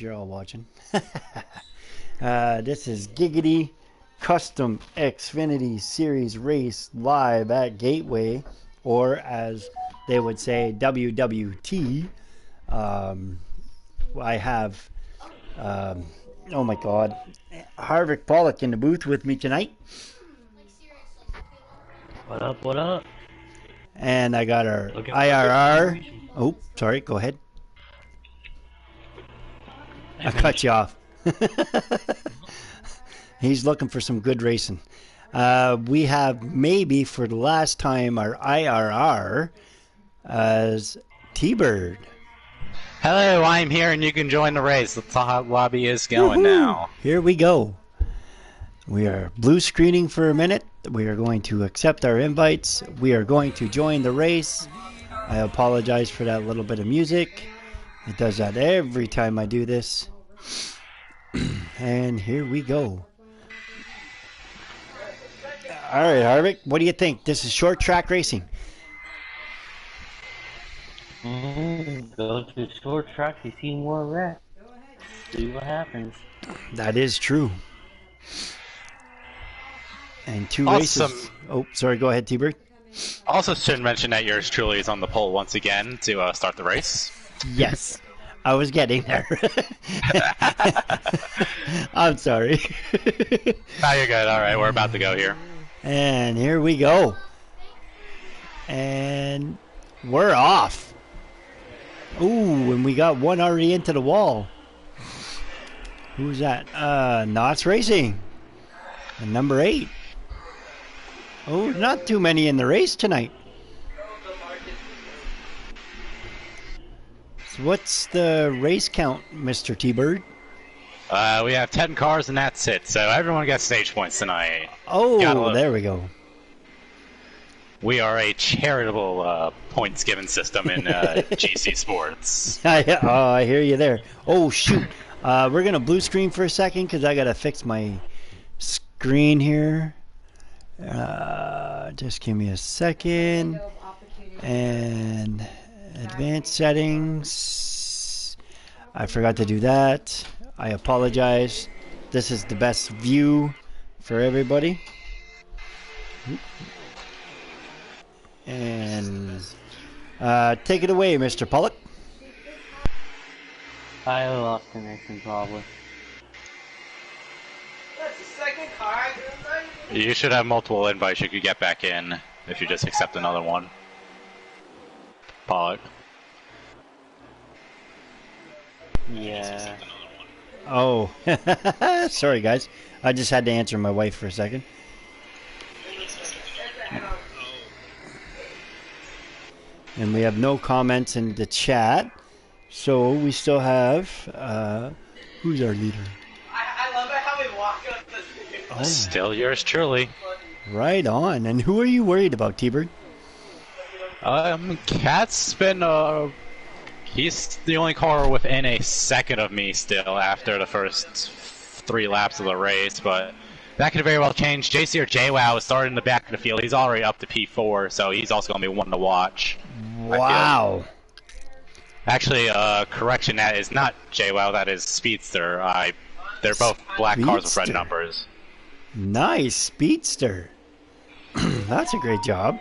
if you're all watching. This is Giggity Custom Xfinity Series Race live at Gateway, or as they would say, WWT. I have, oh my God, Harvick Pollock in the booth with me tonight. What up, what up? And I got our IRR. Oh, sorry, go ahead. I cut you off. He's looking for some good racing. We have maybe for the last time our IRR as T-Bird. Hello, I'm here and you can join the race. The top lobby is going now. Here we go. We are blue screening for a minute. We are going to accept our invites. We are going to join the race. I apologize for that little bit of music. It does that every time I do this. And here we go. All right, Harvick, what do you think? This is short track racing. Go to short track, you see more wreck. See what happens. That is true. And two Awesome. races. Oh, sorry, go ahead, T-Bird. Also should mention that yours truly is on the pole once again to start the race. Yes, I was getting there. I'm sorry. Now you're good. All right, we're about to go here. And here we go. And we're off. Ooh, and we got one already into the wall. Who's that? Knott's Racing. And number 8. Oh, not too many in the race tonight. So what's the race count, Mr. T-Bird? We have 10 cars and that's it. So everyone gets stage points tonight. Oh, there we go. We are a charitable points given system in GC Sports. I hear you there. Oh, shoot. We're going to blue screen for a second because I got to fix my screen here. Just give me a second. And advanced settings. I forgot to do that. I apologize. This is the best view for everybody. And take it away, Mr. Pollock. I lost connection probably. That's the second car. You should have multiple invites you could get back in if you just accept another one. Pollock. Yeah. Oh, sorry guys. I just had to answer my wife for a second. And we have no comments in the chat. So we still have, who's our leader? I love it how we walk up the Oh, Still yours truly. right on. And who are you worried about, T-Bird? Cat's been, he's the only car within a second of me still after the first 3 laps of the race, but that could very well change. JC or JWoww is starting in the back of the field. He's already up to P4, so he's also going to be one to watch. Wow. Actually, correction, that is not JWoww, that is Speedster. They're both black cars with red Speedster. numbers. Nice, Speedster. That's a great job.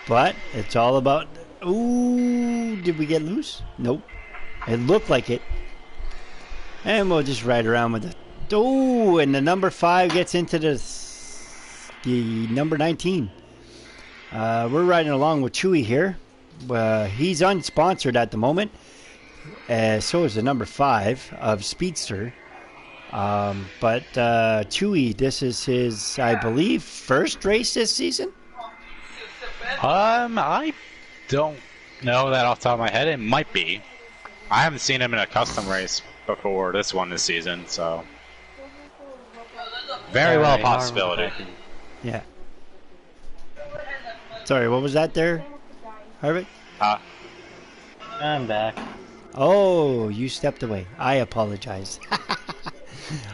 But it's all about... Ooh, did we get loose? Nope. It looked like it. And we'll just ride around with it. Oh, and the number 5 gets into the number 19. We're riding along with Chewy here. He's unsponsored at the moment. So is the number 5 of Speedster. But Chewy, this is his, I believe, first race this season? I don't know that off the top of my head. It might be. I haven't seen him in a custom race before this one this season, so very well a possibility. Yeah. Sorry, what was that there, Harvick? I'm back. Oh, you stepped away. I apologize.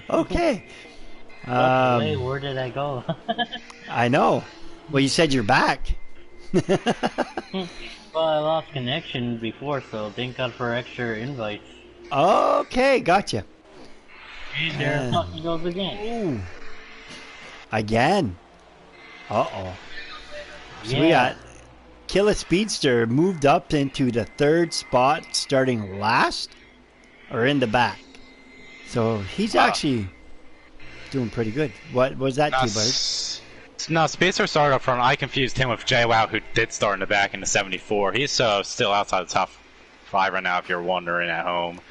Okay. Wait, where did I go? I know. Well, you said you're back. Well, I lost connection before, so thank God for extra invites. Okay, gotcha. And there fucking goes again. Ooh. Again. Uh-oh. So we Yeah. got Killa Speedster moved up into the 3rd spot, starting last or in the back. So he's actually doing pretty good. What was that, T-Bird? No, Speedster started up front. I confused him with JWoww, who did start in the back in the 74. He's still outside the top 5 right now, if you're wondering at home.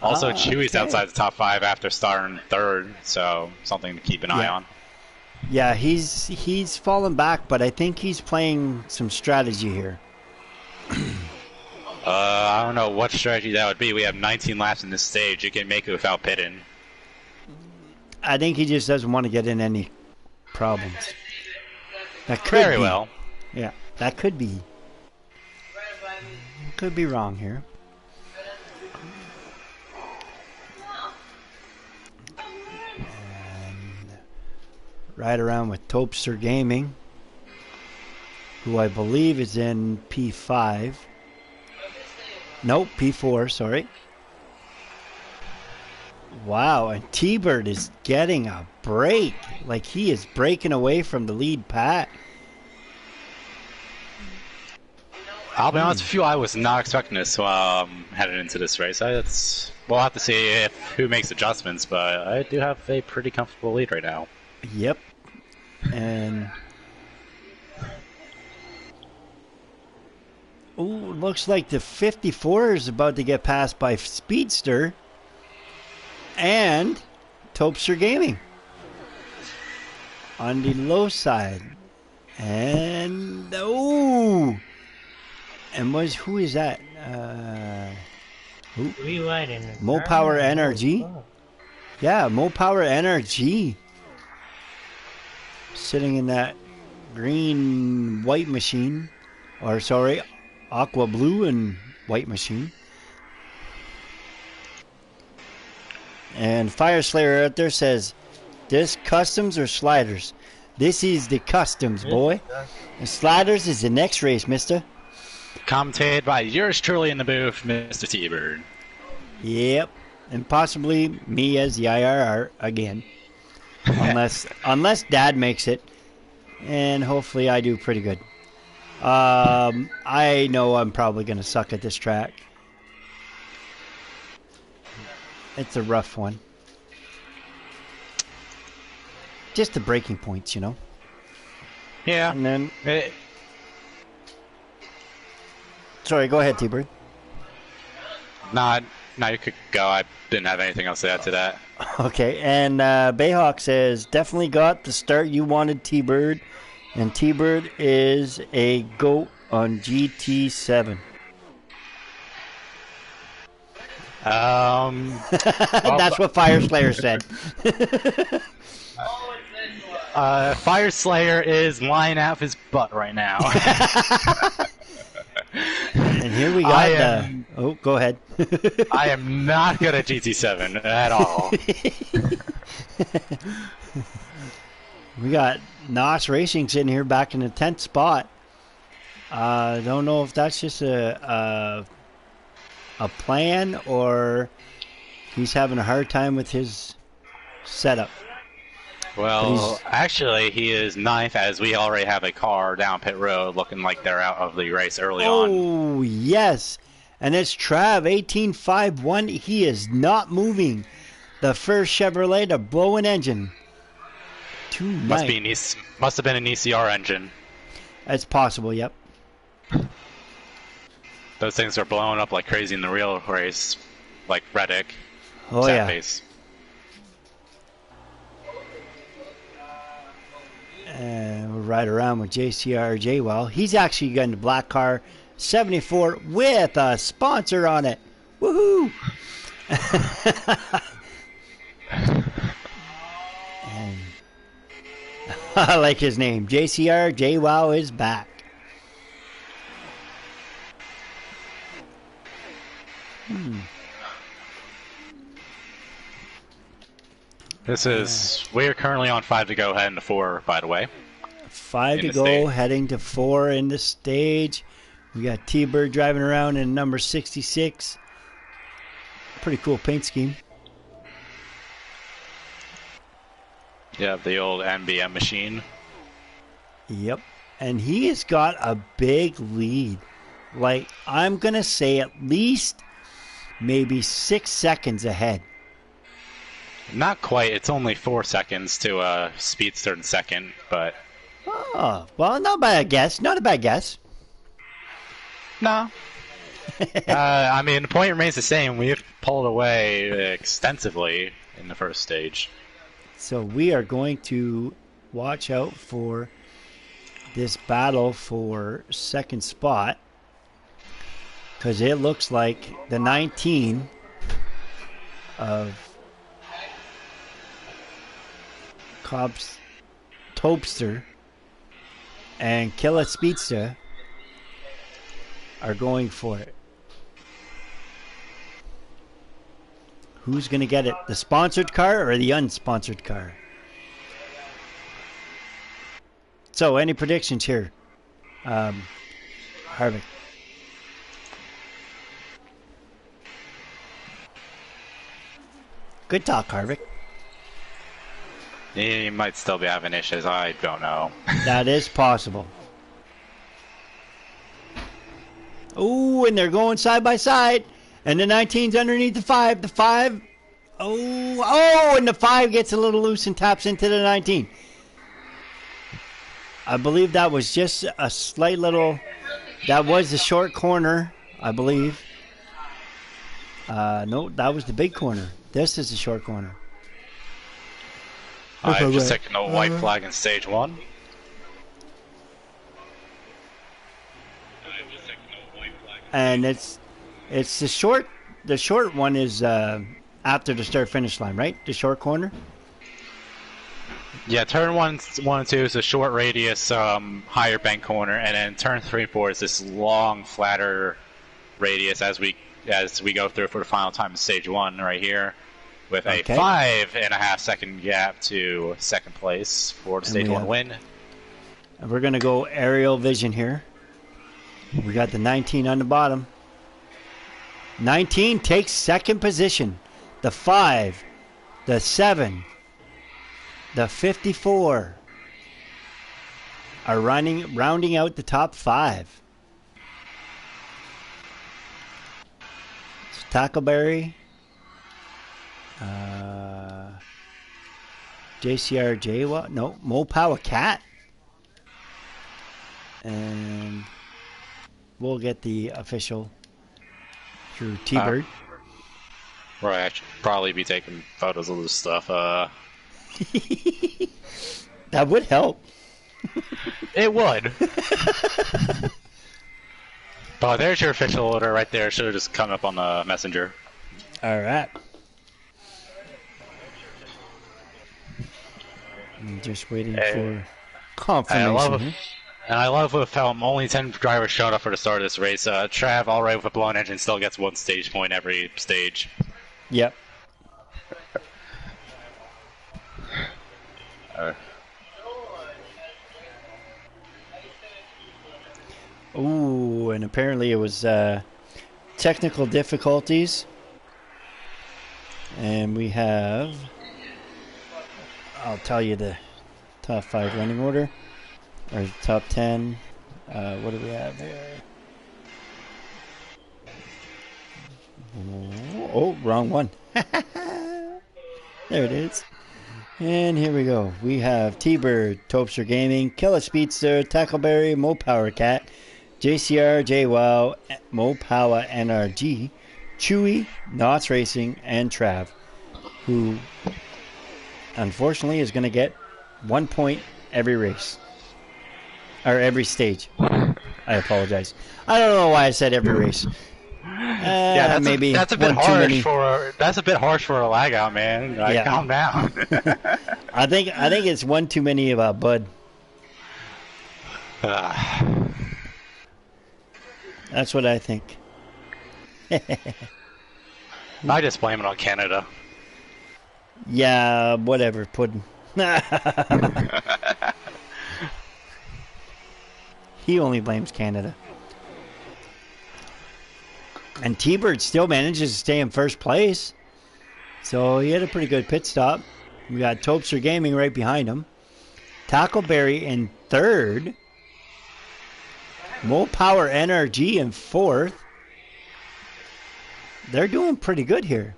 Also, Chewy's outside the top 5 after starting 3rd, so something to keep an eye on. Yeah, he's fallen back, but I think he's playing some strategy here. I don't know what strategy that would be. We have 19 laps in this stage. You can make it without pitting. I think he just doesn't want to get in any problems. That could Very be. well. Yeah, that could be. Could be wrong here. And ride around with Topster Gaming, who I believe is in P5. Nope, P4, sorry. Wow, and T-Bird is getting a break. Like, he is breaking away from the lead pack. I'll be honest with you, I was not expecting this headed into this race. We'll have to see who makes adjustments, but I do have a pretty comfortable lead right now. Yep. And looks like the 54 is about to get passed by Speedster and Topster Gaming on the low side. And and who is that? Mo Power NRG. Yeah, Mo Power NRG. Sitting in that green white machine, or sorry, aqua blue and white machine. And Fire Slayer out there says, "This customs or sliders? This is the customs, boy. And sliders is the next race, mister." Commentated by yours truly in the booth, Mr. T-Bird. Yep, and possibly me as the IRR again. Unless Dad makes it, and hopefully I do pretty good. I know I'm probably going to suck at this track. It's a rough one. Just the breaking points, you know. Yeah. And then... Sorry, go ahead, T-Bird. No, you could go. I didn't have anything else to add to that. Okay, and Bayhawk says, definitely got the start you wanted, T-Bird. And T-Bird is a GOAT on GT7. That's what Fire Slayer said. Fire Slayer is lying out of his butt right now. And here we got oh, go ahead. I am not good at GT7 at all. We got Nos Racing sitting here back in the 10th spot. Don't know if that's just a plan or he's having a hard time with his setup. Well, actually, he is 9th as we already have a car down pit road looking like they're out of the race early on. Oh, yes. And it's Trav, 1851. He is not moving. The first Chevrolet to blow an engine. Must have been an ECR engine. It's possible, yep. Those things are blowing up like crazy in the real race, like Reddick. Oh, yeah. Face. And we'll ride around with JCR JWoww. He's actually got the black car 74 with a sponsor on it. Woohoo! And I like his name. JCR JWoww is back. We're currently on 5 to go, heading to 4, by the way. 5 to go, heading to 4 in the stage. We got T-Bird driving around in number 66. Pretty cool paint scheme. Yeah, the old NBM machine. Yep. And he has got a big lead. Like, I'm going to say at least maybe 6 seconds ahead. Not quite. It's only 4 seconds to Speedster in second, but... Oh, well, not bad guess. Not a bad guess. No. I mean, the point remains the same. We've pulled away extensively in the first stage. So we are going to watch out for this battle for second spot, because it looks like the 19 of Cobb's Topster and Killa Speedster are going for it. Who's going to get it? The sponsored car or the unsponsored car? So, any predictions here? Harvick. Good talk, Harvick. He might still be having issues. I don't know. That is possible. Oh, and they're going side by side. And the 19's underneath the 5. The 5. Oh, and the 5 gets a little loose and taps into the 19. I believe that was just a slight little... That was the short corner, I believe. No, that was the big corner. This is the short corner. I've just taken a white flag in stage 1. And it's the short one is after the start finish line, right? The short corner. Yeah, turn 1 and 2 is a short radius, higher bank corner, and then turn 3 and 4 is this long, flatter radius as we go through for the final time in stage 1 right here, with a 5.5 second gap to second place for the stage 1 win. And we're gonna go aerial vision here. We got the 19 on the bottom. 19 takes second position. The 5, the 7, the 54 are rounding out the top 5. It's Tackleberry, JCR Jaywa, no, Mo Power Cat, and we'll get the official through T-Bird. Right, I should probably be taking photos of this stuff. That would help. It would. But there's your official order right there. Should have just come up on the messenger. All right. I'm just waiting for confirmation. And I love with how only 10 drivers showed up for the start of this race. Trav, alright with a blown engine, still gets 1 stage point every stage. Yep. Ooh, and apparently it was technical difficulties. And we have... I'll tell you the top 5 running order. Or top 10. What do we have here? Oh, wrong one. There it is. And here we go. We have T-Bird, Topster Gaming, Killa Speedster, Tackleberry, Mo Power Cat, JCR, JWOW, Mo Power NRG, Chewy, Knots Racing, and Trav, who unfortunately is going to get 1 point every race. Or every stage. I apologize. I don't know why I said every race. Yeah, that's a bit harsh for a lag out, man. Yeah. Calm down. I think it's one too many about Bud. That's what I think. I just blame it on Canada. Yeah, whatever, Puddin'. He only blames Canada. And T-Bird still manages to stay in first place. So he had a pretty good pit stop. We got Topster Gaming right behind him. Tackleberry in third. Mo Power NRG in fourth. They're doing pretty good here.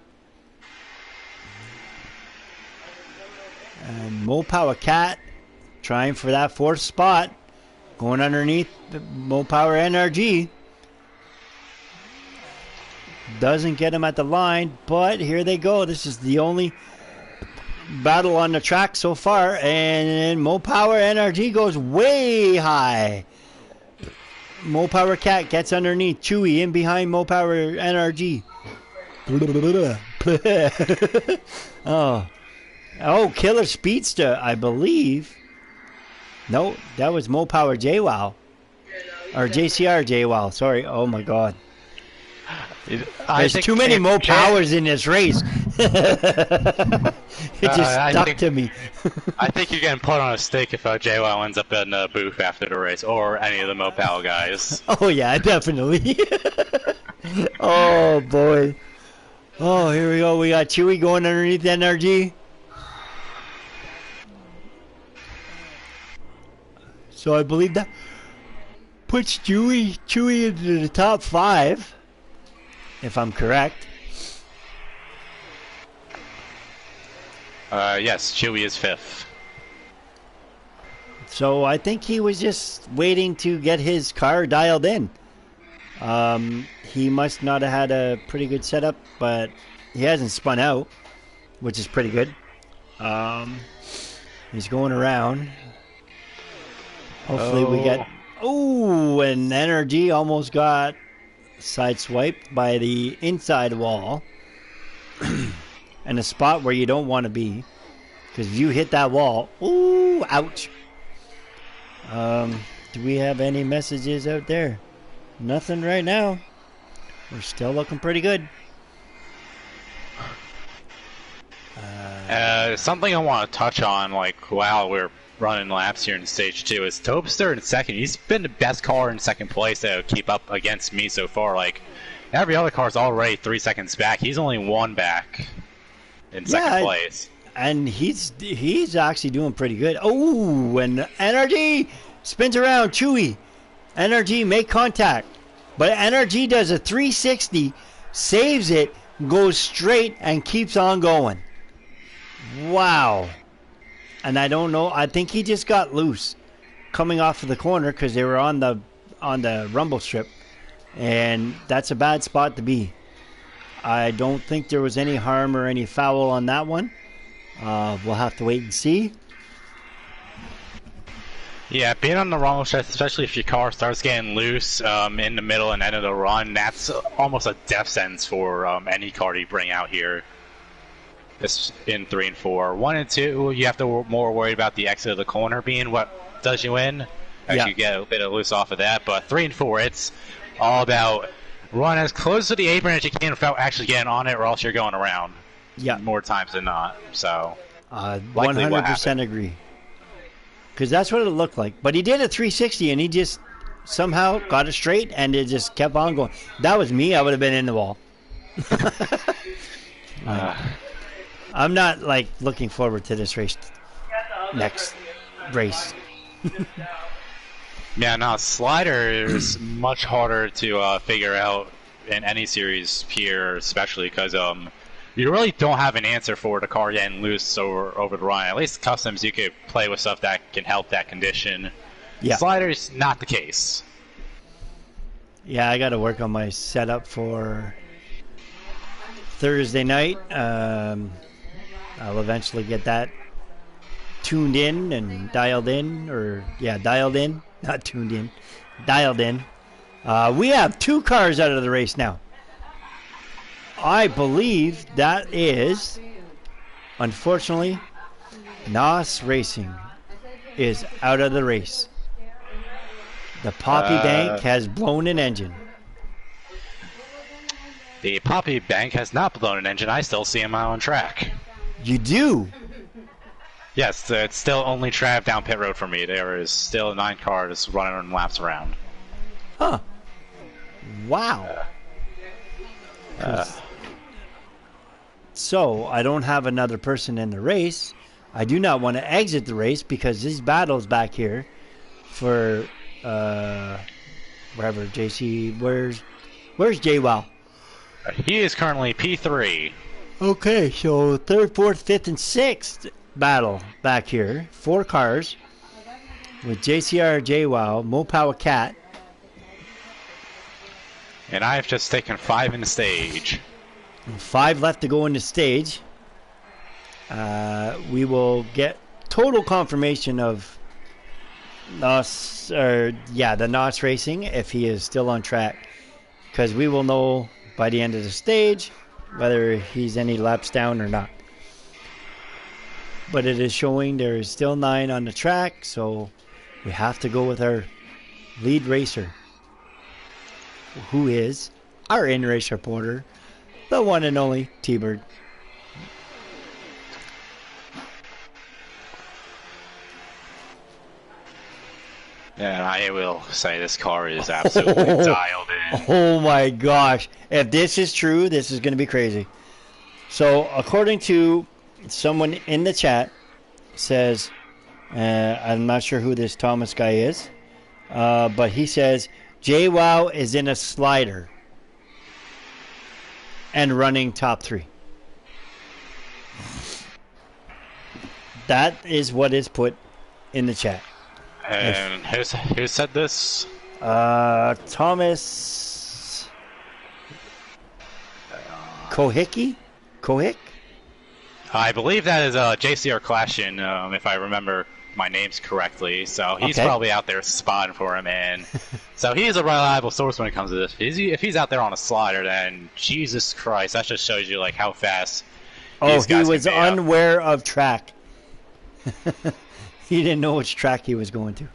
And Mo Power Cat trying for that fourth spot. Going underneath the Mo Power NRG. Doesn't get him at the line, but here they go. This is the only battle on the track so far, and Mo Power NRG goes way high. Mo Power Cat gets underneath Chewy in behind Mo Power NRG. oh, Killer Speedster, I believe. No, that was Mo Power JWoww. Or JCR JWoww, sorry. Oh my god. There's too many Mo Powers in this race. It just stuck to me. I think you're getting put on a stake if JWoww ends up in the booth after the race, or any of the Mo Power guys. Oh yeah, definitely. Oh boy. Oh, here we go. We got Chewy going underneath NRG. So I believe that puts Chewy into the top 5. If I'm correct. Yes, Chewy is 5th. So I think he was just waiting to get his car dialed in. He must not have had a pretty good setup, but he hasn't spun out, which is pretty good. He's going around. Hopefully we get... Oh, and NRG almost got sideswiped by the inside wall. And a spot where you don't want to be. Because if you hit that wall... Ooh, ouch. Do we have any messages out there? Nothing right now. We're still looking pretty good. Something I want to touch on, like, while we're running laps here in stage 2, is Topster in second. He's been the best car in second place to keep up against me so far. Like, every other car's already 3 seconds back. He's only 1 back in second place. And he's actually doing pretty good. Oh, and NRG spins around Chewy. NRG make contact. But NRG does a 360, saves it, goes straight, and keeps on going. Wow. And I don't know. I think he just got loose coming off of the corner because they were on the rumble strip. And that's a bad spot to be. I don't think there was any harm or any foul on that one. We'll have to wait and see. Yeah, being on the rumble strip, especially if your car starts getting loose in the middle and end of the run, that's almost a death sentence for any car you bring out here. This in 3 and 4. 1 and 2, you have to more worried about the exit of the corner being what does you in. As you get a bit of loose off of that. But 3 and 4, it's all about run as close to the apron as you can without actually getting on it, or else you're going around. Yeah, more times than not. So 100% agree. Because that's what it looked like. But he did a 360 and he just somehow got it straight and it just kept on going. That was me. I would have been in the wall. I'm not like looking forward to this race. Next race. Yeah, no, slider is much harder to figure out in any series here, especially because you really don't have an answer for the car getting loose over the run. At least customs, you could play with stuff that can help that condition. Yeah. Slider's not the case. Yeah, I got to work on my setup for Thursday night. I'll eventually get that tuned in and dialed in, dialed in, not tuned in, dialed in. We have 2 cars out of the race now. I believe that is, unfortunately, NOS Racing is out of the race. The Poppy Bank has blown an engine. The Poppy Bank has not blown an engine. I still see him out on track. You do? Yes, it's still only Trav down pit road for me. There is still 9 cars running laps around. Huh. Wow. So I don't have another person in the race. I do not want to exit the race because these battles back here for wherever JC. Where's JWoww? He is currently P3. Okay, so third, fourth, fifth, and sixth battle back here. 4 cars with JCR, JWoww, Mopower Cat. And I have just taken 5 in the stage. 5 left to go in the stage. We will get total confirmation of Nos, the Nos Racing if he is still on track, because we will know by the end of the stage whether he's any laps down or not. But it is showing there is still 9 on the track, so we have to go with our lead racer, who is our in-race reporter, the one and only T-Bird. And I will say this car is absolutely dialed in. Oh my gosh. If this is true, this is going to be crazy. So, according to someone in the chat, says, I'm not sure who this Thomas guy is, but he says, JWoww is in a slider and running top 3. That is what is put in the chat. And who said this? Thomas Kohicki? Kohik? I believe that is JCR Clashin, if I remember my names correctly. So he's probably out there spotting for him, and so he's a reliable source when it comes to this. If he's out there on a slider, then Jesus Christ, that just shows you like how fast. Oh, he was unaware of track. He didn't know which track he was going to.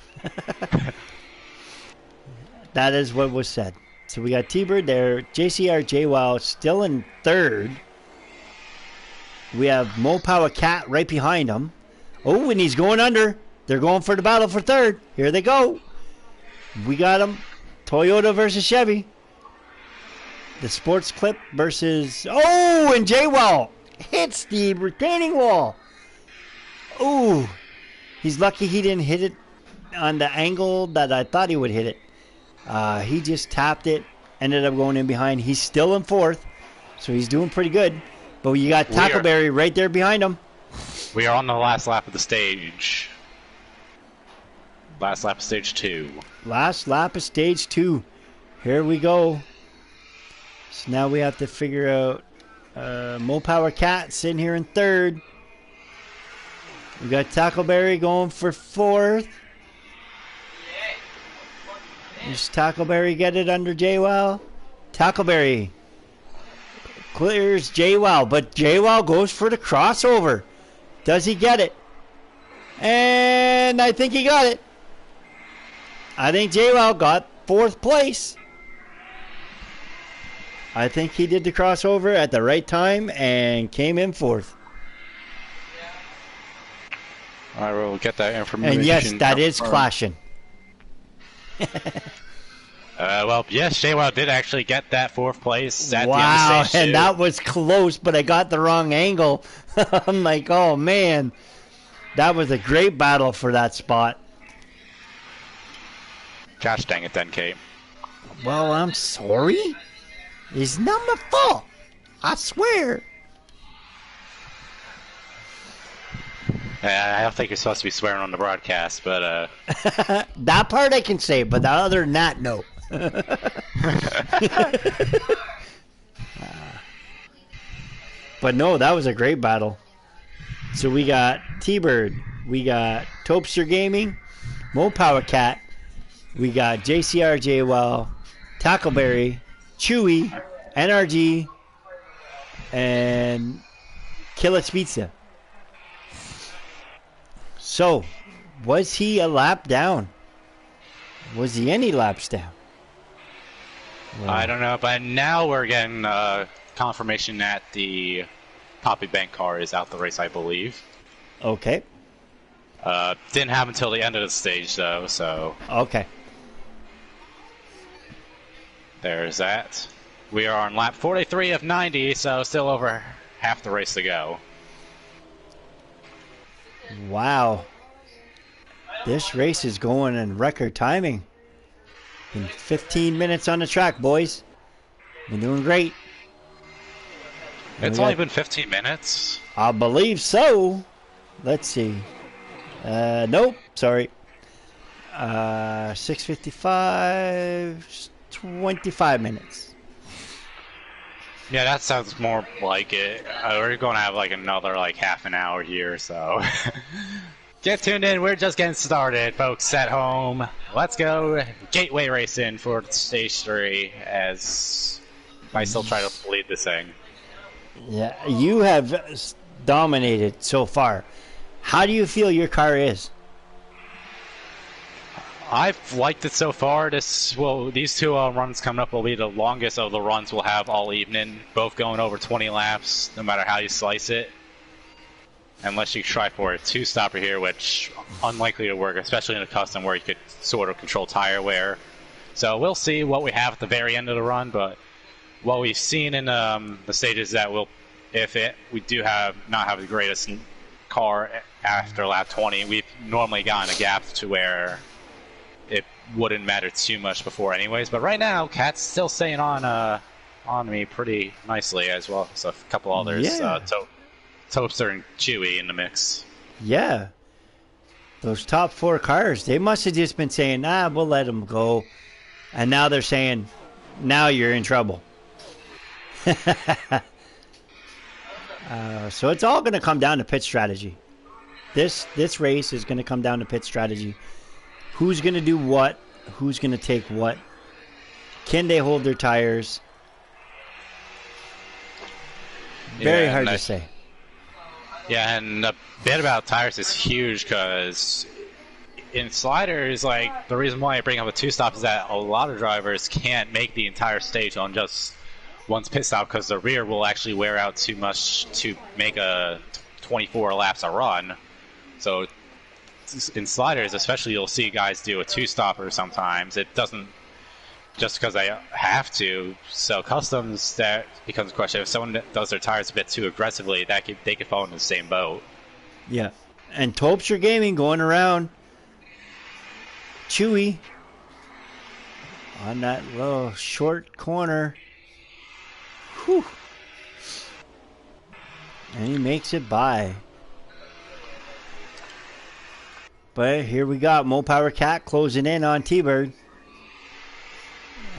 That is what was said. So we got T-Bird there. JCR JWoww still in third. We have Mopower Cat right behind him. Oh, and he's going under. They're going for the battle for third. Here they go. We got him. Toyota versus Chevy. The Sports Clip versus... Oh, and JWoww hits the retaining wall. Oh, he's lucky he didn't hit it on the angle that I thought he would hit it. He just tapped it, ended up going in behind. He's still in fourth, so he's doing pretty good. But you got Tackleberry right there behind him. We are on the last lap of the stage. Last lap of stage 2. Last lap of stage 2. Here we go. So now we have to figure out Mopower Cat sitting here in third. We got Tackleberry going for fourth. Does Tackleberry get it under JWoww? Tackleberry clears JWoww, but JWoww goes for the crossover. Does he get it? And I think he got it. I think JWoww got fourth place. I think he did the crossover at the right time and came in fourth. I will get that information. And yes, that is clashing. Well, yes, JWoww did actually get that fourth place at wow, the end of stage 2. And that was close, but I got the wrong angle. I'm like, oh man, that was a great battle for that spot. Gosh dang it, then, Kate. Well, I'm sorry. It's not my fault. I swear. I don't think you're supposed to be swearing on the broadcast, but that part I can say, but other than that, no. But no, that was a great battle. So we got T-Bird, we got Topster Gaming, Mopower Cat, we got JCR JWoww, Tackleberry, Chewy, NRG, and Killets Pizza. So, was he a lap down? Was he any laps down? Well, I don't know. But now we're getting confirmation that the Poppy Bank car is out the race, I believe. okay. Didn't happen until the end of the stage, though, so Okay. there's that. We are on lap 43 of 90, so still over half the race to go. Wow. This race is going in record timing. Been 15 minutes on the track, boys. Been doing great. It's only been 15 minutes. I believe so. Let's see. Nope. Sorry. 6:55. 25 minutes. Yeah, that sounds more like it. We're going to have like another like half an hour here, so get tuned in. We're just getting started, folks at home. Let's go gateway racing for stage 3 as I still try to lead this thing. Yeah, you have dominated so far. How do you feel your car is? I've liked it so far. These two runs coming up will be the longest of the runs we'll have all evening, both going over 20 laps, no matter how you slice it. Unless you try for a two-stopper here, which unlikely to work, especially in a custom where you could sort of control tire wear. So we'll see what we have at the very end of the run, but what we've seen in the stages that we do not have the greatest car after lap 20, we've normally gotten a gap to where it wouldn't matter too much before anyways. But right now, Cat's still staying on me pretty nicely as well. So a couple others, Toaster and Chewy in the mix. Yeah. Those top 4 cars, they must have just been saying, we'll let them go. And now they're saying, now you're in trouble. So it's all going to come down to pit strategy. This race is going to come down to pit strategy. Who's going to do what? Who's going to take what? Can they hold their tires? Very hard to say. Yeah, and the bit about tires is huge because in sliders, like the reason why I bring up a two-stop is that a lot of drivers can't make the entire stage on just one pit stop because the rear will actually wear out too much to make a 24 laps a run. So in sliders, especially, you'll see guys do a two-stopper sometimes. It doesn't just because they have to. So customs, that becomes a question. If someone does their tires a bit too aggressively, they could fall in the same boat. Yeah. And Topster Gaming going around Chewy on that little short corner. Whew. And he makes it by. But here we got Mo Power Cat closing in on T-Bird.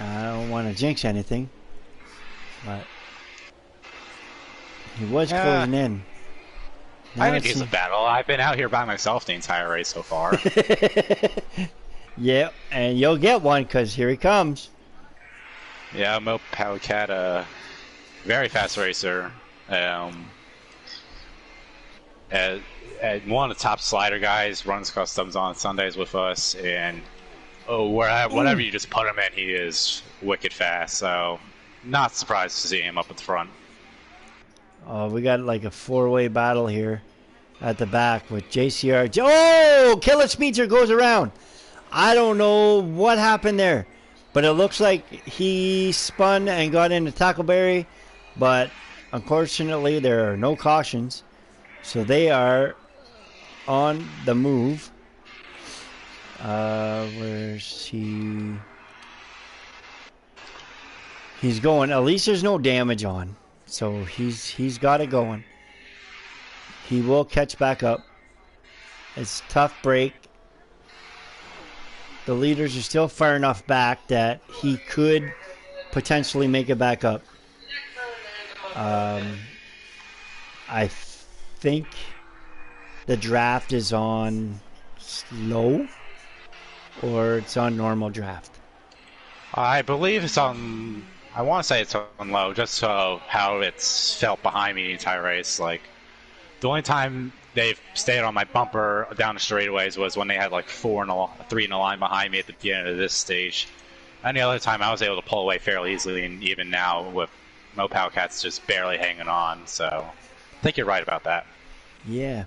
I don't want to jinx anything, but he was closing in. I think it's a battle. I've been out here by myself the entire race so far. Yeah, and you'll get one because here he comes. Yeah, Mo Power Cat, a very fast racer. One of the top slider guys, runs customs on Sundays with us, and whatever you just put him in, he is wicked fast. So, not surprised to see him up at the front. We got like a 4-way battle here at the back with JCR. Oh, Killer Speedster goes around. I don't know what happened there, but it looks like he spun and got into Tackleberry, but unfortunately there are no cautions, so they are on the move. Where's he? He's going. At least there's no damage on, so he's got it going. He will catch back up. It's a tough break. The leaders are still far enough back that he could potentially make it back up. I think the draft is on slow, or it's on normal draft. I believe it's on. I want to say it's on low, just so how it's felt behind me the entire race. Like the only time they've stayed on my bumper down the straightaways was when they had like 3 in a line behind me at the beginning of this stage. Any other time I was able to pull away fairly easily, and even now with Mo Pow Cat's just barely hanging on. So I think you're right about that. Yeah.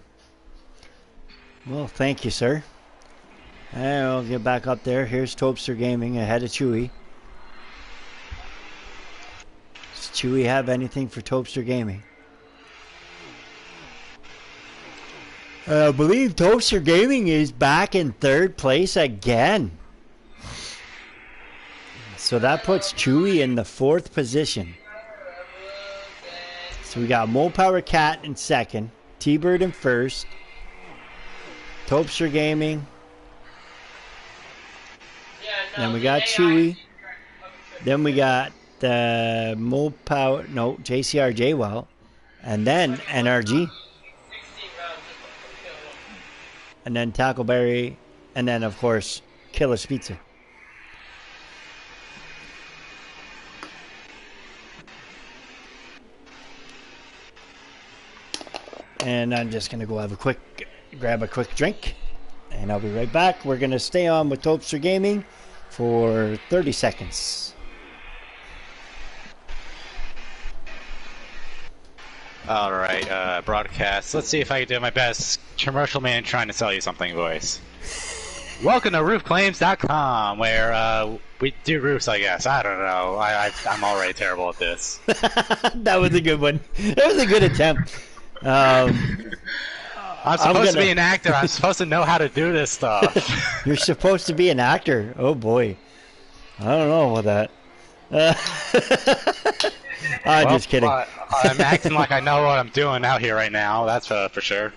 Well, thank you, sir. And we'll get back up there. Here's Topster Gaming ahead of Chewy. Chewy have anything for Topster Gaming? I believe Topster Gaming is back in 3rd place again. So that puts Chewy in the 4th position. So we got Mo Power Cat in 2nd, T-Bird in 1st, Topster Gaming. Then we got Chewy. Then we got the JCR JWell. And then NRG. And then Tackleberry. And then, of course, Killer Pizza. And I'm just going to go grab a quick drink. And I'll be right back. We're going to stay on with Topster Gaming for 30 seconds. Alright, broadcast. Let's see if I can do my best commercial man trying to sell you something voice. Welcome to roofclaims.com, where we do roofs, I guess. I don't know. I'm already terrible at this. That was a good one. That was a good attempt. I'm supposed to be an actor. I'm supposed to know how to do this stuff. You're supposed to be an actor. Oh boy. I don't know about that. I'm just kidding. I'm acting like I know what I'm doing out here right now. That's for sure.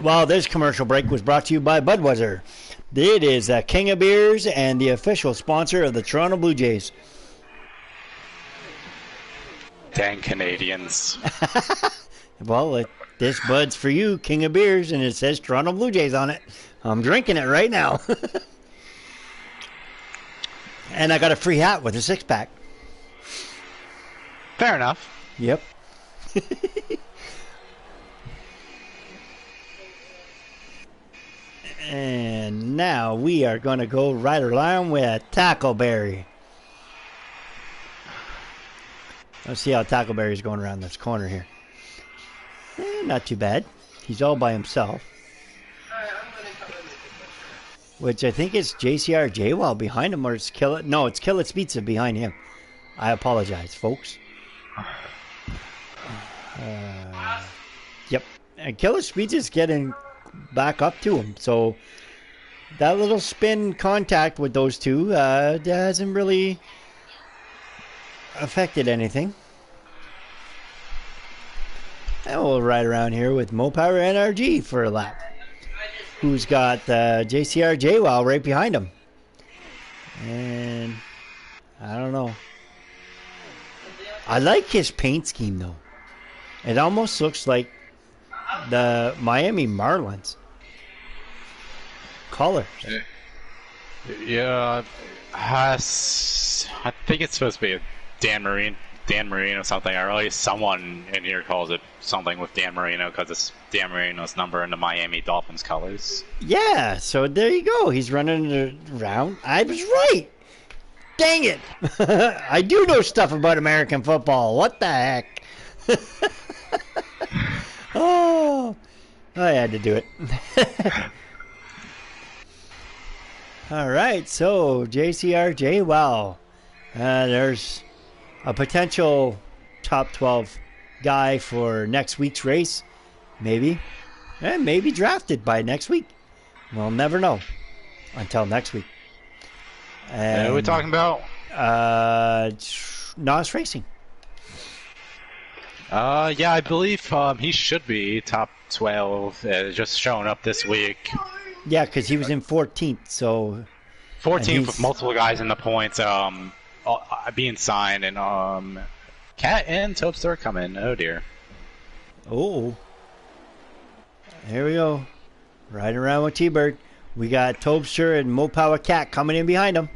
Well, this commercial break was brought to you by Budweiser. It is the king of beers and the official sponsor of the Toronto Blue Jays. Dang Canadians. Well, this Bud's for you, king of beers, and it says Toronto Blue Jays on it. I'm drinking it right now. And I got a free hat with a 6-pack. Fair enough. Yep. And now we are going to go right along with Tackleberry. Let's see how Tackleberry's going around this corner here. Not too bad. He's all by himself. Which I think is JCR JWell behind him, or it's Kill It. No, it's Kill It Pizza behind him. I apologize, folks. Yep. And Kill It Pizza's getting back up to him. So that little spin contact with those two hasn't really affected anything. And we'll ride around here with Mopower NRG for a lap. Who's got JCR JWell right behind him. And I don't know. I like his paint scheme though. It almost looks like the Miami Marlins colors. Yeah, I think it's supposed to be a Dan Marino something, or at least someone in here calls it something with Dan Marino because it's Dan Marino's number in the Miami Dolphins colors. Yeah, so there you go. He's running around. I was right. Dang it. I do know stuff about American football. What the heck? Oh, I had to do it. All right, so JCR JWell. There's a potential top 12 guy for next week's race. Maybe. And maybe drafted by next week. We'll never know until next week. And, what are we talking about? Nas Racing. Yeah, I believe he should be top 12, just showing up this week. Yeah, because he was in 14th, so... 14th with multiple guys in the points being signed, and Cat and Topster are coming. Oh, dear. Oh. Here we go. Riding around with T-Bird. We got Topster and Mopower Cat coming in behind him.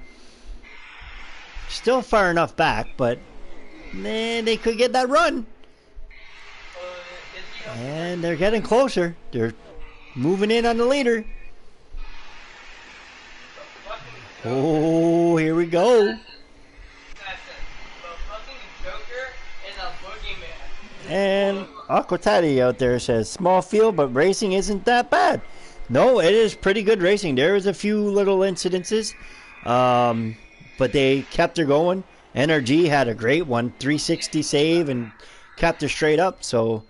Still far enough back, but they could get that run. And they're getting closer. They're moving in on the leader. Oh, here we go. And Aquatati out there says, small field, but racing isn't that bad. No, it is pretty good racing. There was a few little incidences, but they kept her going, NRG had a great one, 360 save and kept her straight up. So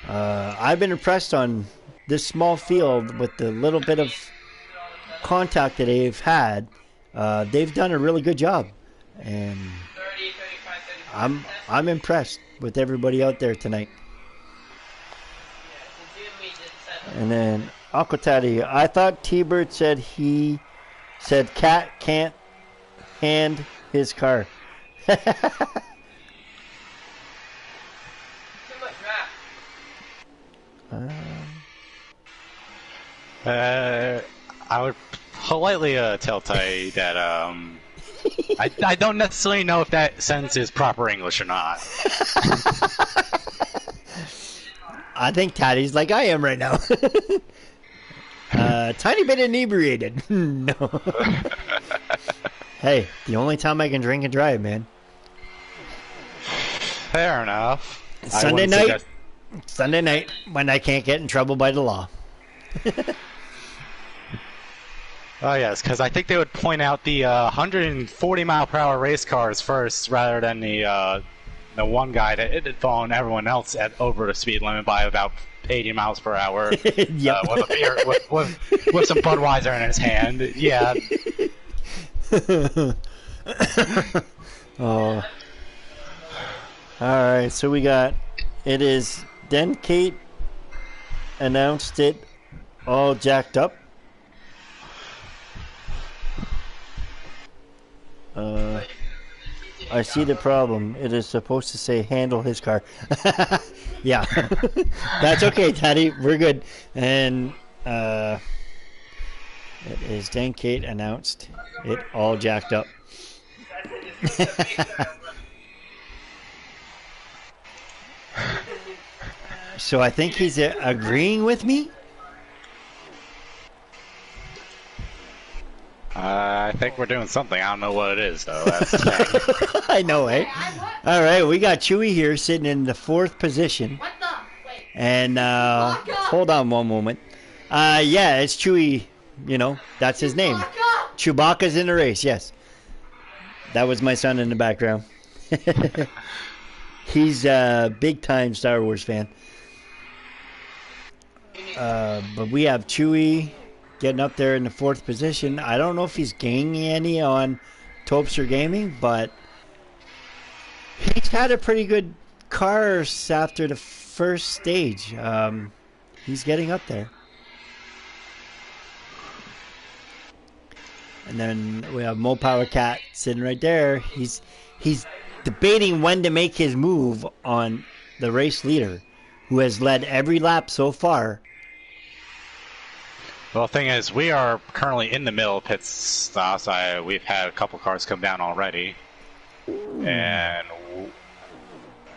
I've been impressed on this small field with the little bit of contact that they've had. They've done a really good job, and I'm impressed with everybody out there tonight. And then Aquatati, I thought T-Bird said Cat can't hand his car. Too much rap. I would politely tell Ty that I don't necessarily know if that sentence is proper English or not. I think Taddy's like I am right now. Tiny bit inebriated. No. Hey, the only time I can drink and drive, man. Fair enough. Sunday night when I can't get in trouble by the law. Oh yes, because I think they would point out the 140 mile per hour race cars first, rather than the one guy that had fallen everyone else at over the speed limit by about 80 miles per hour. Yep. With a beer, with some Budweiser in his hand. Yeah. Oh. All right, so we got it is then Kate announced it all jacked up. I see the problem. It is supposed to say handle his car. Yeah. That's okay, Teddy. We're good. And it is then Kate announced it all jacked up. So I think he's agreeing with me. I think we're doing something. I don't know what it is, though. That's the thing. I know, eh? All right, we got Chewy here sitting in the 4th position. What the? Wait. And hold on one moment. Yeah, it's Chewy. You know, that's his name. Chewbacca's in the race, yes. That was my son in the background. He's a big-time Star Wars fan. But we have Chewy getting up there in the 4th position. I don't know if he's gaining any on Topster Gaming, but he's had a pretty good car after the first stage. He's getting up there. And then we have Mo Power Cat sitting right there. He's debating when to make his move on the race leader, who has led every lap so far. Well, the thing is, we are currently in the middle of pit stops. We've had a couple cars come down already. Ooh. And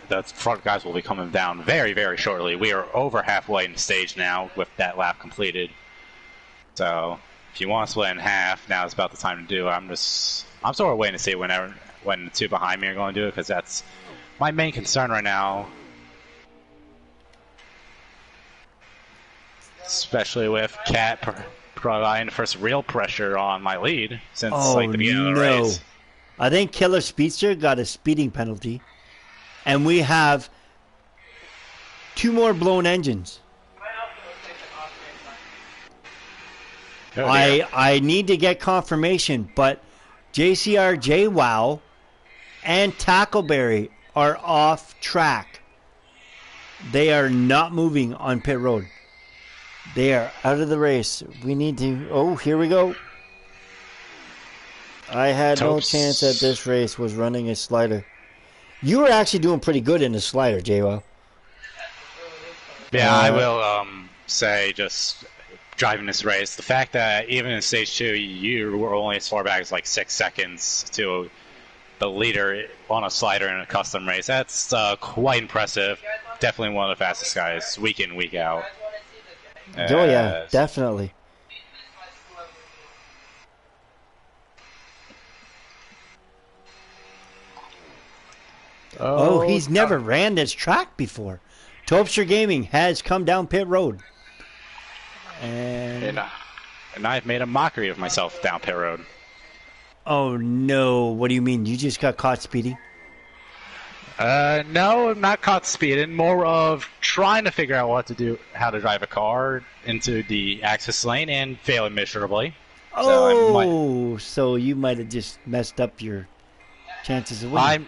the front guys will be coming down very, very shortly. We are over halfway in the stage now with that lap completed. So if you want to split in half, now is about the time to do it. I'm sort of waiting to see when the two behind me are going to do it, because that's my main concern right now. Especially with Cat providing the first real pressure on my lead since the beginning of the race. I think Killer Speedster got a speeding penalty, and we have 2 more blown engines. Oh, I need to get confirmation, but JCR JWoww and Tackleberry are off track. They are not moving on pit road. They are out of the race. We need to... Oh, here we go. I had no chance at this race was running a slider. You were actually doing pretty good in the slider, JWoww. Yeah, I will say, just driving this race, the fact that even in stage 2, you were only as far back as like 6 seconds to the leader on a slider in a custom race, that's quite impressive. Definitely one of the fastest guys, week in, week out. Oh yeah, definitely. Oh, he's never ran this track before. Topster Gaming has come down pit road. And I've made a mockery of myself down pit road. Oh no! What do you mean? You just got caught speeding? No, I'm not caught speeding. More of trying to figure out what to do, how to drive a car into the access lane and failing miserably. So I might. Oh, so you might have just messed up your chances of winning.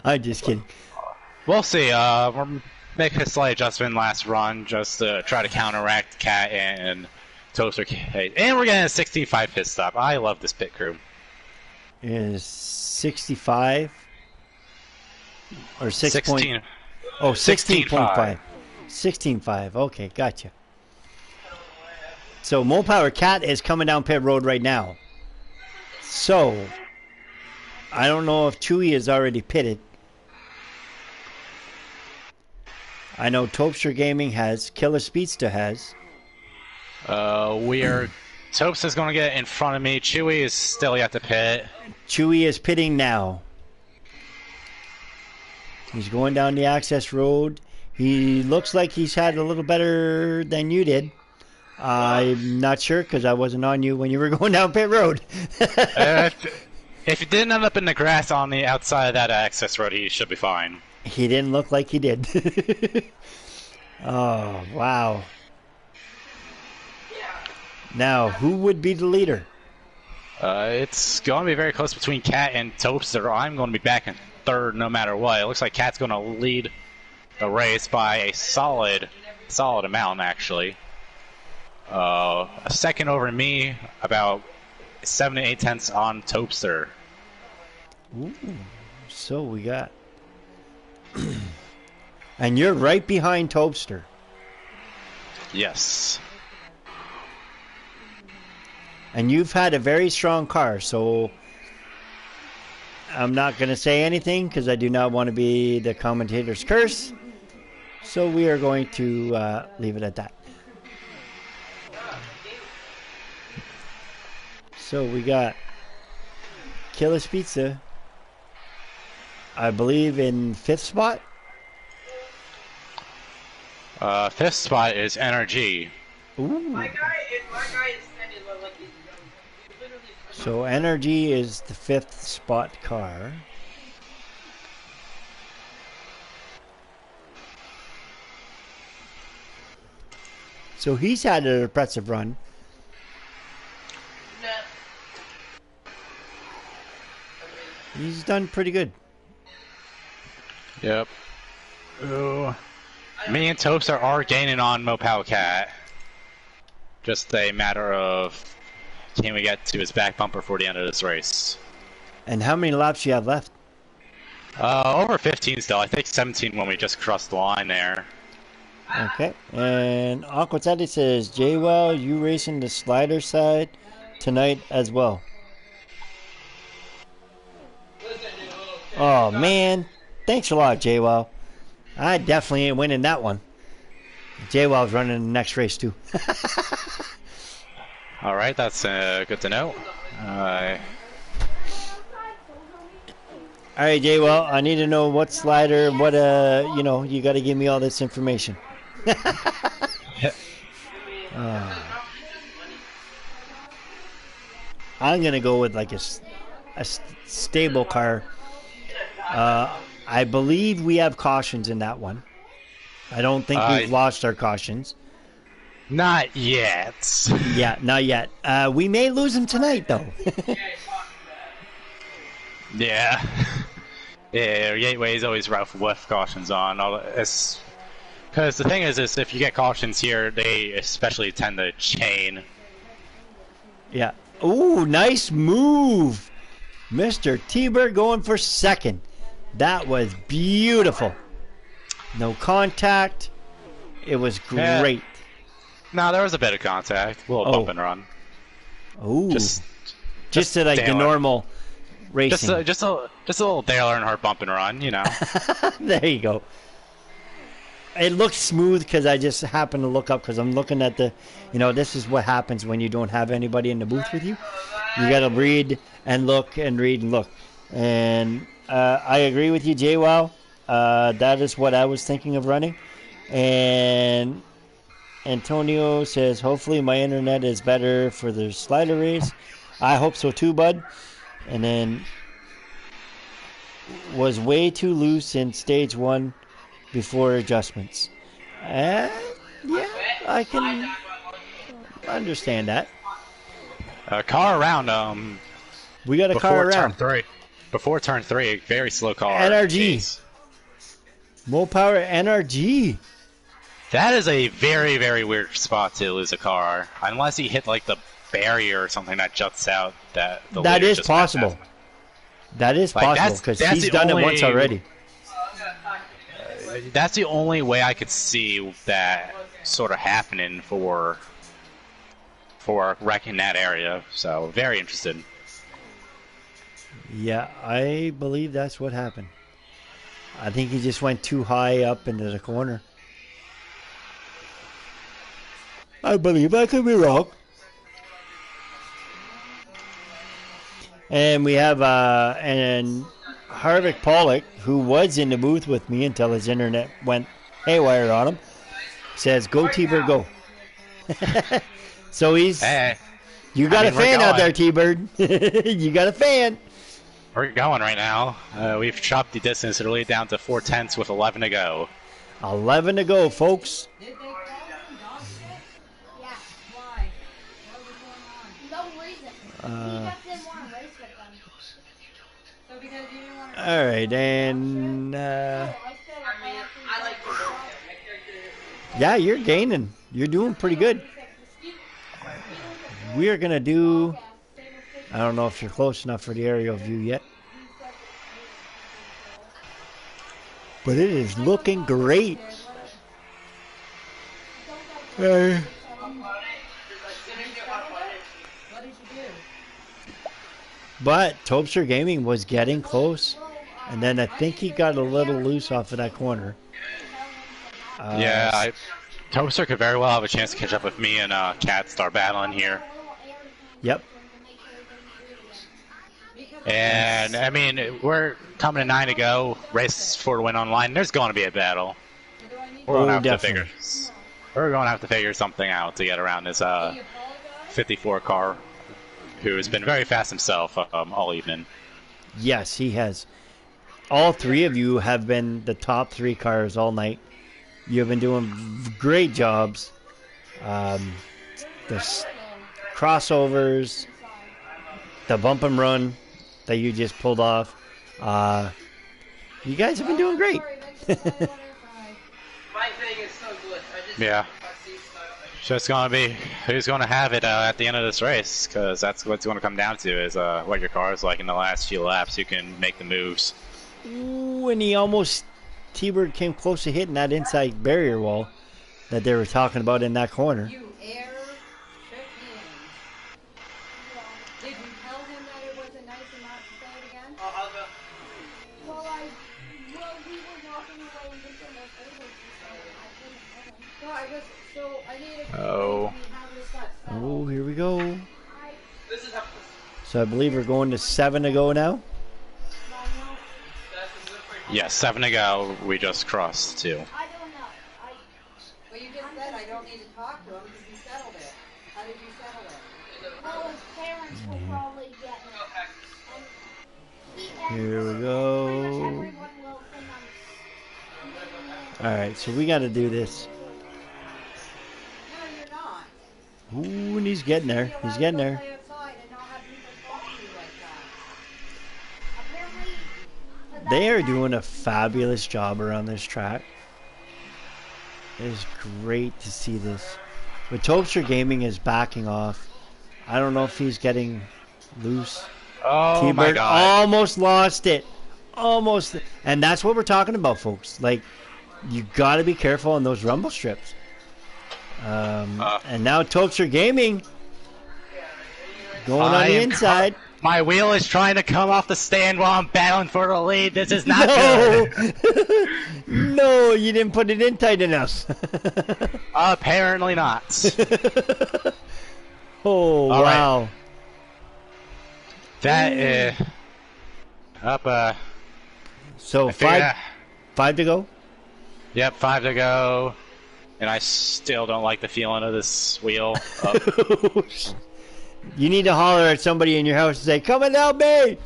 I'm just kidding. We'll see. We're making a slight adjustment last run just to try to counteract Cat and Toaster Kate. And we're getting a 16.5 pit stop. I love this pit crew. Is 65 or 6 16. Oh, 16.5. 16.5. Okay, gotcha. So Mopower Cat is coming down pit road right now. So I don't know if Chewy is already pitted. I know Topster Gaming has, Killer Speedster has. Topes is going to get in front of me. Chewy is still yet to pit. Chewy is pitting now. He's going down the access road. He looks like he's had a little better than you did. I'm not sure because I wasn't on you when you were going down pit road. If he didn't end up in the grass on the outside of that access road, he should be fine. He didn't look like he did. Oh, wow. Now, who would be the leader? It's going to be very close between Cat and Toaster. I'm going to be back in third no matter what. It looks like Cat's going to lead the race by a solid amount, actually. A second over me, about 7 to 8 tenths on Toaster. Ooh, so we got... And you're right behind Topster. Yes. And you've had a very strong car, so I'm not going to say anything because I do not want to be the commentator's curse. So we are going to leave it at that. So we got Killer Pizza, I believe, in 5th spot. 5th spot is NRG. Ooh. My guy is standing like he's literally. So Energy is the 5th spot car. So he's had an impressive run. He's done pretty good. Yep. Ooh. Me and Toaster are gaining on Mopao Cat. Just a matter of can we get to his back bumper for the end of this race. And how many laps do you have left? Over 15 still. I think 17 when we just crossed the line there. Okay. And Aquatati says, JWoww, you racing the slider side tonight as well. Oh, man. Thanks a lot, JWoww. I definitely ain't winning that one. JWoww's running the next race, too. All right, that's good to know. All right, JWoww, I need to know what slider, what, you got to give me all this information. I'm going to go with like a stable car. I believe we have cautions in that one. I don't think we've lost our cautions. Not yet. Yeah, not yet. We may lose them tonight, though. Yeah. Yeah, Gateway is always rough with cautions on. Because the thing is if you get cautions here, they especially tend to chain. Yeah. Ooh, nice move. Mr. T-Bird going for second. That was beautiful. No contact. It was great. No, there was a bit of contact. A little bump and run. Ooh. Just to like the normal racing. Just a little Dale Earnhardt bump and run, you know. There you go. It looks smooth because I just happened to look up because I'm looking at the, this is what happens when you don't have anybody in the booth with you. You got to read and look and read and look. And I agree with you, JWoww. That is what I was thinking of running. And Antonio says, hopefully my internet is better for the slider race. I hope so too, bud. And then was way too loose in stage 1 before adjustments. Yeah, I can understand that. Car around We got a car before turn around. 3. Before turn 3, very slow car. NRG. Jeez. More power NRG. That is a very, very weird spot to lose a car. Unless you hit like the barrier or something that juts out. That is just possible. That is like, possible because he's done it once already. That's the only way I could see that sort of happening for wrecking that area. So very interested. Yeah, I believe that's what happened. I think he just went too high up into the corner. I believe I could be wrong. And we have and Harvick Pollock, who was in the booth with me until his internet went haywire on him, says, "Go T-Bird, go." So he's... Hey, you got a fan out there, T-Bird. You got a fan. We're going right now. We've chopped the distance really down to 4/10 with 11 to go. 11 to go, folks. Did they call them dogs yet? Yeah. Why? What was going on? No reason. He just didn't want to race with them. So because you didn't want to. All right, and I like to yeah, you're gaining. You're doing pretty good. We are gonna do... I don't know if you're close enough for the aerial view yet, but it is looking great. What did you do? But Topster Gaming was getting close, and then I think he got a little loose off of that corner. Toaster could very well have a chance to catch up with me and Cat start battling here. Yep. And I mean, we're coming to 9 to go. Race for the win online. There's going to be a battle. We're going to have to figure. We're going to have to figure something out to get around this 54 car, who has been very fast himself all evening. Yes, he has. All three of you have been the top 3 cars all night. You have been doing great jobs. The crossovers, the bump and run that you just pulled off. You guys have been doing great. My thing is so good. Yeah. Just going to be who's going to have it at the end of this race, because that's what's going to come down to is what your car is like in the last few laps. Who can make the moves. Ooh, and he almost... T-Bird came close to hitting that inside barrier wall that they were talking about in that corner. You air shook hands. Did you tell him that it wasn't nice and not to say it again? I'll go. Well, we were walking away and just in their faces. I couldn't tell him. No, I just, so I needed to Oh. how this got settled. Oh, here we go. This is how. So I believe we're going to 7 to go now. Yes, 7 to go. We just crossed 2. I don't know. Well, you just said I don't need to talk to him because he settled it. How did you settle it? Well, his parents will probably get him. Here we go. Everyone will think I'm... All right, so we got to do this. No, you're not. Ooh, and he's getting there. He's getting there. Play outside and not have people talk to you like that. Apparently... They are doing a fabulous job around this track. It is great to see this. But Topster Gaming is backing off. I don't know if he's getting loose. Oh T-Bird my God! almost lost it. Almost. And that's what we're talking about, folks. Like, you got to be careful on those rumble strips. And now Topster Gaming going on the inside. My wheel is trying to come off the stand while I'm battling for the lead. This is not good. No, you didn't put it in tight enough. Apparently not. Oh, All wow. right. That up. So I figured five to go. Yep, 5 to go. And I still don't like the feeling of this wheel. You need to holler at somebody in your house and say, "Come and help me!"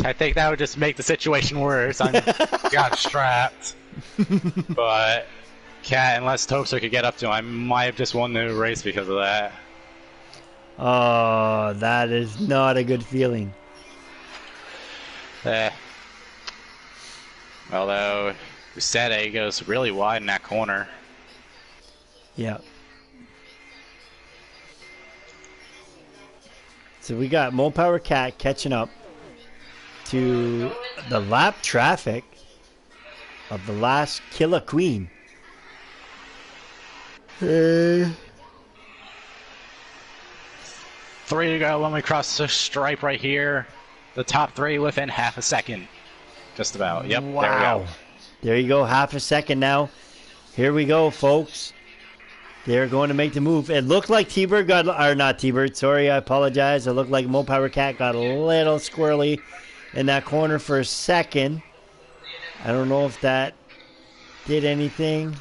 I think that would just make the situation worse. I'm got strapped, but Cat, unless Toaster could get up to him, I might have just won the race because of that. Oh, that is not a good feeling. Although Usede goes really wide in that corner. Yeah. So we got Mo Power Cat catching up to the lap traffic of the last Killer Queen. Three to go when we cross the stripe right here. The top three within half a second. Just about. Yep, wow. There we go. There you go, half a second now. Here we go, folks. They're going to make the move. It looked like T-Bird got, or not T-Bird, sorry, I apologize. It looked like Mo Power Cat got a little squirrely in that corner for a second. I don't know if that did anything.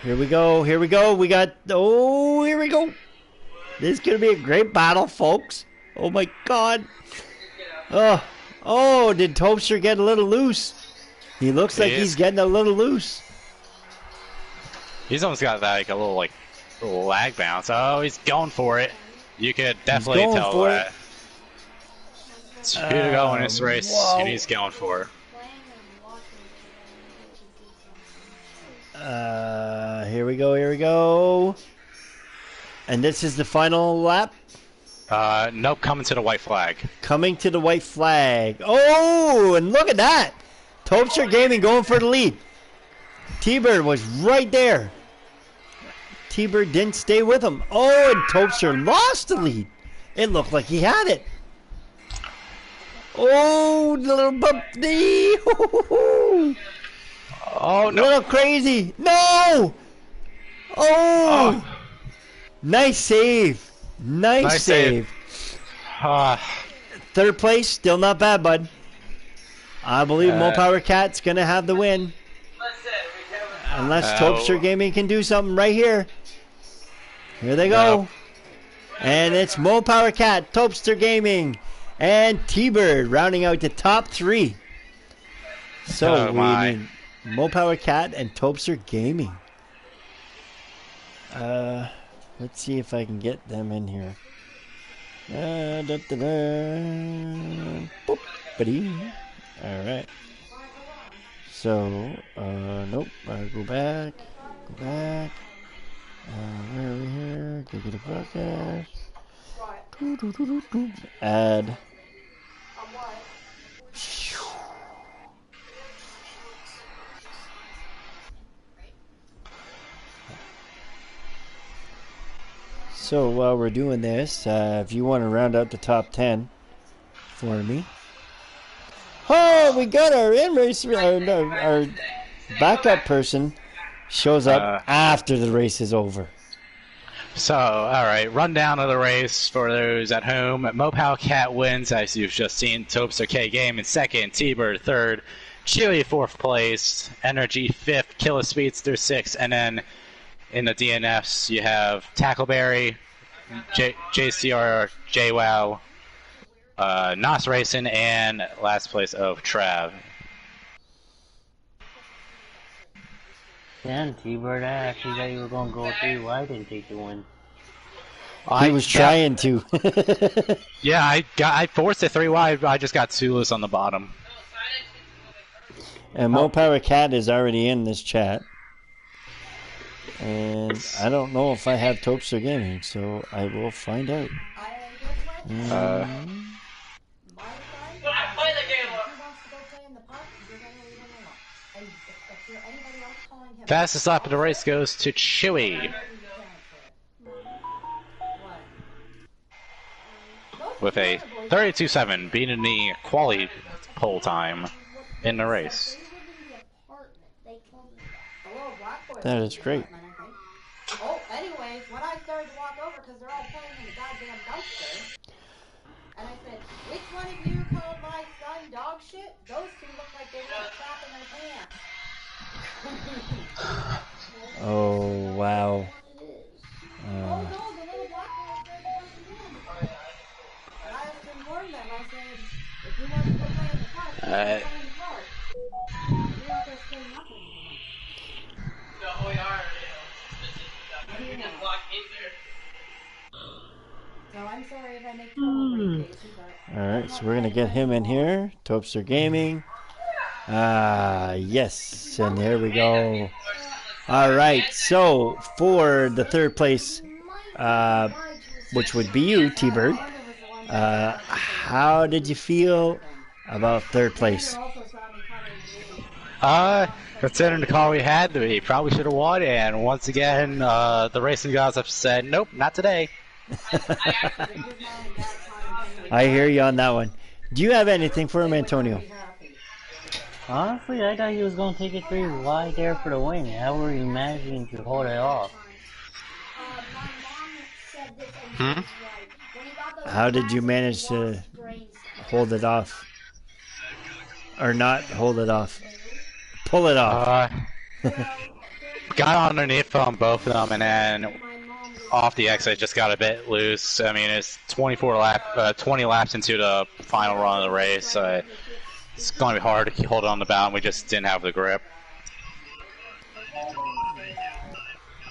Here we go, here we go. We got, oh, here we go. This is going to be a great battle, folks. Oh, my God. Oh, did Toaster get a little loose? He looks like he's getting a little loose. He's almost got that, like a little lag bounce. Oh, he's going for it. You could definitely tell that. 2 to go in this race, and he's going for it. Here we go, here we go. And this is the final lap? Nope, coming to the white flag. Coming to the white flag. Oh, and look at that. Toaster Gaming going for the lead. T-Bird was right there. T-Bird didn't stay with him. Oh, and Toaster lost the lead. It looked like he had it. Oh, the little bump. Oh, no. A little crazy. No. Oh. Nice save. Nice save. Third place, still not bad, bud. I believe Mo Power Cat's going to have the win. Unless Toaster Gaming can do something right here. Here they go. No. And it's Mo Power Cat, Toaster Gaming, and T-Bird rounding out the top three. So we need Mo Power Cat and Toaster Gaming. Let's see if I can get them in here. Boop, buddy. All right. So, nope. Go back. Go back. Where are we here? Giggity broadcast. Add. So while we're doing this, if you want to round out the top 10 for me. Oh, we got our in-race, our backup person shows up after the race is over. So, alright, rundown of the race for those at home. Mopow Cat wins, as you've just seen. Toaster K Game in second, T-Bird third, Chewy fourth place, Energy fifth, Killer Speedster sixth, and then in the DNFs you have Tackleberry, JCR, JWoww, Nos Racing, and last place of Trav. Damn, T-Bird, I actually thought you were going to go through. Why didn't take the win? I was trying to. Yeah, I forced it 3 wide, but I just got too loose on the bottom. And Mo Power Cat is already in this chat. And I don't know if I have Toaster Gaming, so I will find out. Fastest lap of the race goes to Chewy. With a 32.7, beating the quality pole time in the race. That is great. Oh, anyways, when I started to walk over, because they're all playing in the goddamn dumpster, and I said, which one of you called my son dog shit? Those two look like they were trapped in their pants. Oh, wow. Uh, You're not gonna say nothing. No, we are, you can just walk in there. So I'm sorry if I make trouble for you, Casey, but All right, so we're gonna get him in here. Topster Gaming. Yes, and there we go. All right, so for the third place, which would be you, T-Bird, how did you feel about third place? also saw me coming through. considering the car we had, we probably should have won. And once again, the racing gods have said, nope, not today. I hear you on that one. Do you have anything for him, Antonio? Honestly, I thought he was going to take it 3 wide there for the win. How were you managing to hold it off? My mom said this and she was right. When he got those How did you manage passes, to he lost grace. hold it off? Or not hold it off? Pull it off. Got underneath on both of them, and then off the exit just got a bit loose. I mean, it's 20 laps into the final run of the race. So it's going to be hard to hold on the bound. We just didn't have the grip.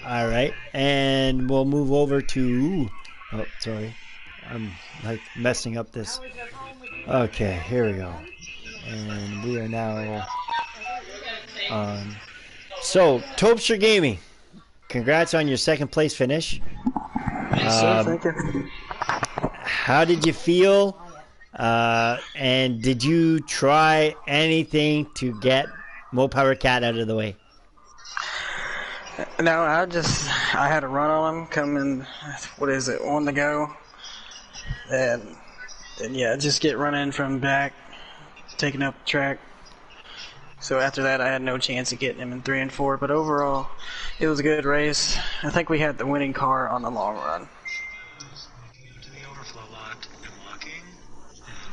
All right, and we'll move over to. Oh, sorry, I'm like messing up this. Okay, here we go, and we are now on. So, Topster Gaming, congrats on your second place finish. Thank you. How did you feel? And did you try anything to get Mo Power Cat out of the way? No, I had a run on him coming, on the go. And yeah, just get running from back, taking up the track. So after that, I had no chance of getting him in 3 and 4. But overall, it was a good race. I think we had the winning car on the long run.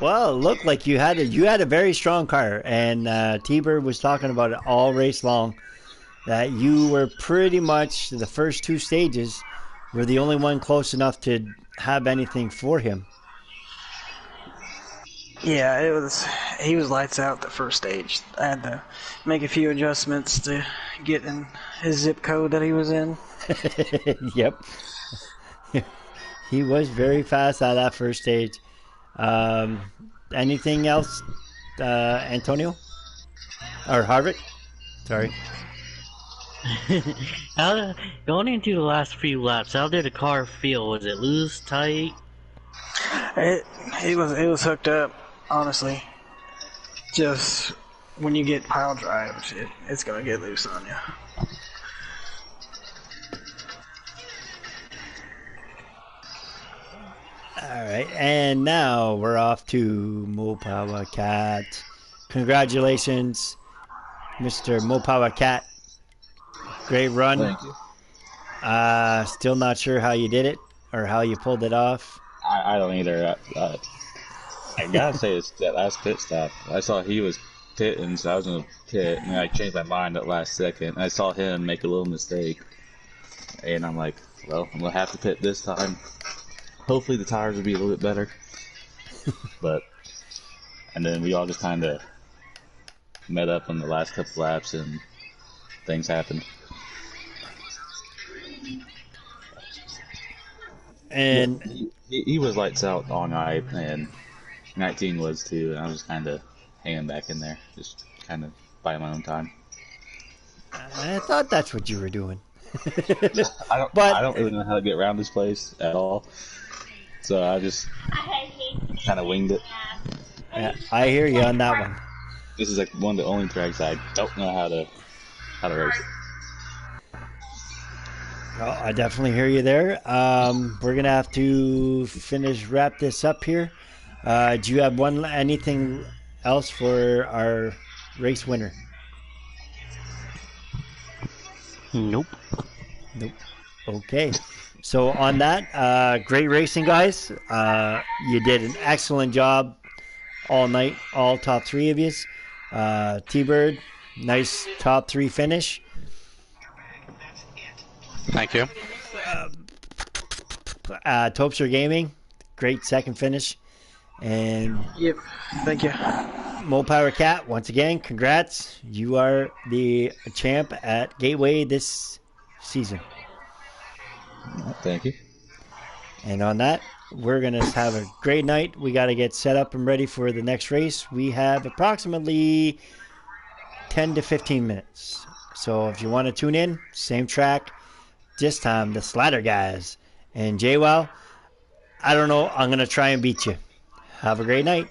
Well, it looked like you had a very strong car, and T-Bird was talking about it all race long, that you were pretty much the first 2 stages were the only one close enough to have anything for him. Yeah, he was lights out the first stage. I had to make a few adjustments to get in his zip code that he was in. Yep. He was very fast at that first stage. Anything else, Antonio? Or Harvick? Sorry. Going into the last few laps, how did the car feel? Was it loose, tight? It was hooked up, honestly. Just when you get pile drive, it's gonna get loose on you. All right, and now we're off to Mopawa Cat. Congratulations, Mr. Mopawa Cat. Great run. Thank you. Still not sure how you did it or how you pulled it off. I don't either. I gotta say, it's that last pit stop. I saw he was pitting, so I was gonna pit, and I changed my mind at last second. I saw him make a little mistake, and I'm like, well, I'm gonna have to pit this time. Hopefully the tires will be a little bit better. And then we all just kind of met up on the last couple laps, and things happened. And he was lights out all night, and 19 was too, and I was just kind of hanging back in there, just kind of biding my own time. I thought that's what you were doing. I don't really know how to get around this place at all, so I just kind of winged it. Yeah, I hear you on that one. This is like one of the only tracks I don't know how to race it. Well, I definitely hear you there. We're gonna have to wrap this up here. Do you have anything else for our race winner? Nope. Okay. So on that, great racing, guys. You did an excellent job all night, all top 3 of you. T-Bird, nice top 3 finish. Thank you. Topster Gaming, great second finish. And Yep, thank you. Power Cat, once again, congrats. You are the champ at Gateway this season. Thank you. And on that, we're going to have a great night. We got to get set up and ready for the next race. We have approximately 10 to 15 minutes. So if you want to tune in, same track, this time the Slider guys. And JWoww, I don't know, I'm going to try and beat you. Have a great night.